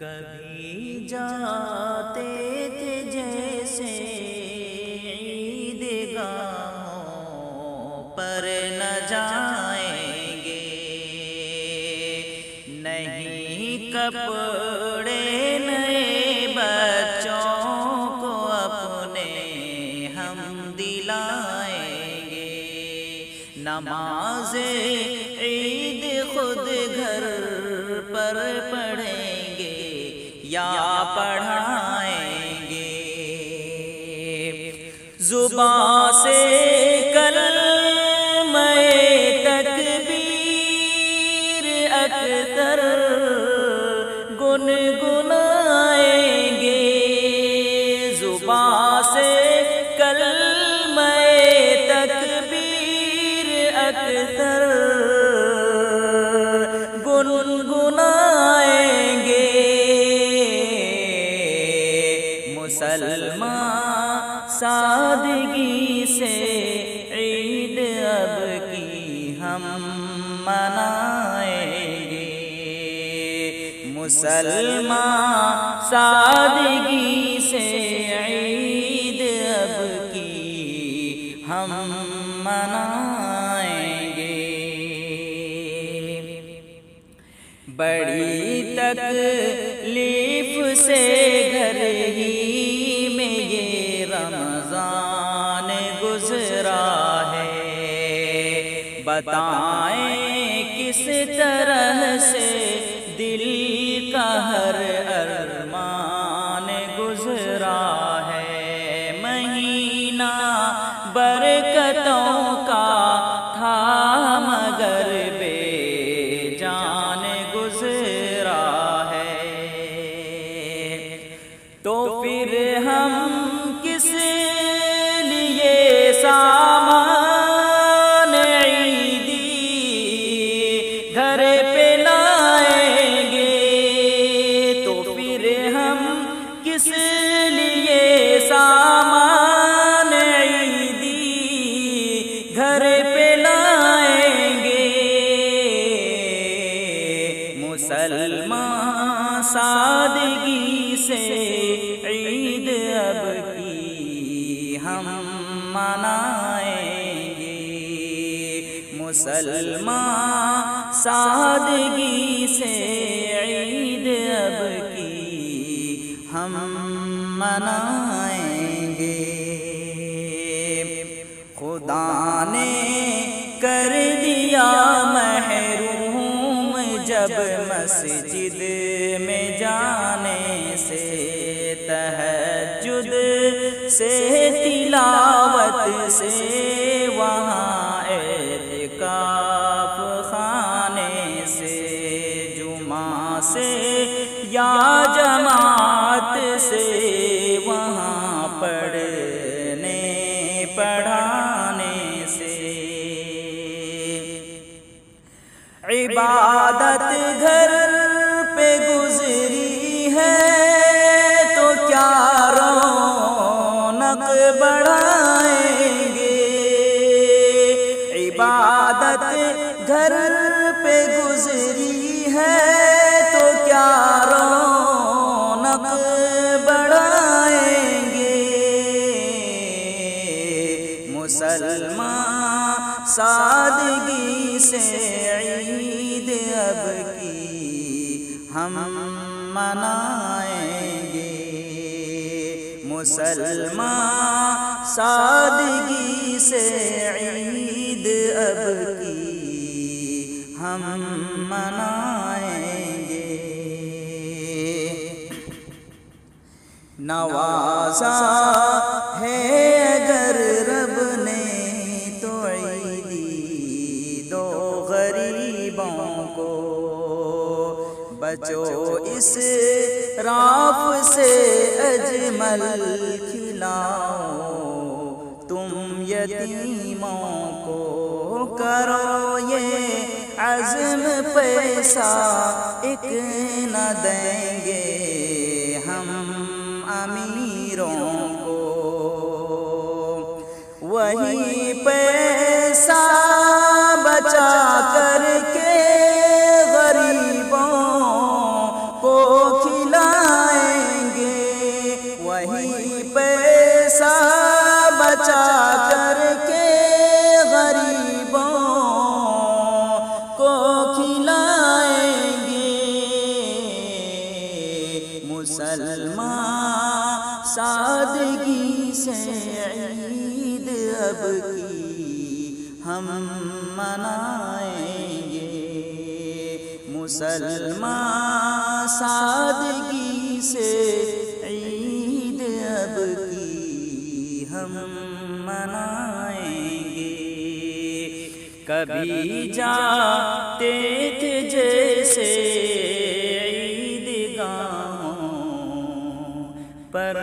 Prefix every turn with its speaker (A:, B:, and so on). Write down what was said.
A: کبھی جاتے تھے جیسے عیدگاہوں پر نہ جائیں گے، نہیں کپڑے نئے بچوں کو اپنے ہم دلائیں گے، نماز عید خود گھر پر پڑھیں گے یا پڑھائیں گے، زبان سے کلمہ تکبیر اکثر گنگنائیں گے، زبان سے کلمہ تکبیر اکثر گنگنائیں گے، مسلمان سادگی سے عید اب کی ہم منائیں گے، مسلمان سادگی سے عید اب کی ہم منائیں گے، بڑی تکلیف سے گھر ہی میں یہ رمضان گزرا ہے، بتائیں کس طرح سے دل کا ہر ارمان گزرا ہے، مہینہ برکتوں کا تھا مگر بے جان گزرا ہے، تو پھر ہم کس لیے سامان عیدی گھر پہ لائیں گے، تو پھر ہم کس لیے سامان عیدی گھر پہ لائیں گے، مسلمان سادگی سے عید اب کی ہم منائیں گے، مسلمان سادگی سے عید اب کی ہم منائیں گے، خدا نے کر دیا محروم جب مسجد میں جانے سے، تہجد سے تلاوت سے وہاں اعتکاف خانے سے، جمعہ سے یا جماعت سے وہاں پڑھنے پڑھانے سے، عبادت گھر پہ گزری ہے تو کیا رونق بڑھائیں گے، عبادت گھر پہ گزری ہے تو کیا رونق بڑھائیں گے، مسلمان سادگی سے عید اب کی ہم منائیں گے، مسلمان سادگی سے عید اب کی ہم منائیں گے، نوازا ہے اگر رب نے تو عیدی دو غریبوں کو، بچو اس راف سے اجمل کھلاؤ تم یتیموں کو، کرو یہ عزم پیسہ ایک نہ دیں گے ہم امیروں کو، وہی پیسہ بچا کر کے غریبوں کو کھلا سادگی سے عید اب کی ہم منائیں گے، مسلمان سادگی سے عید اب کی ہم منائیں گے۔ کبھی جاتے تھے جیسے عید گاہوں پر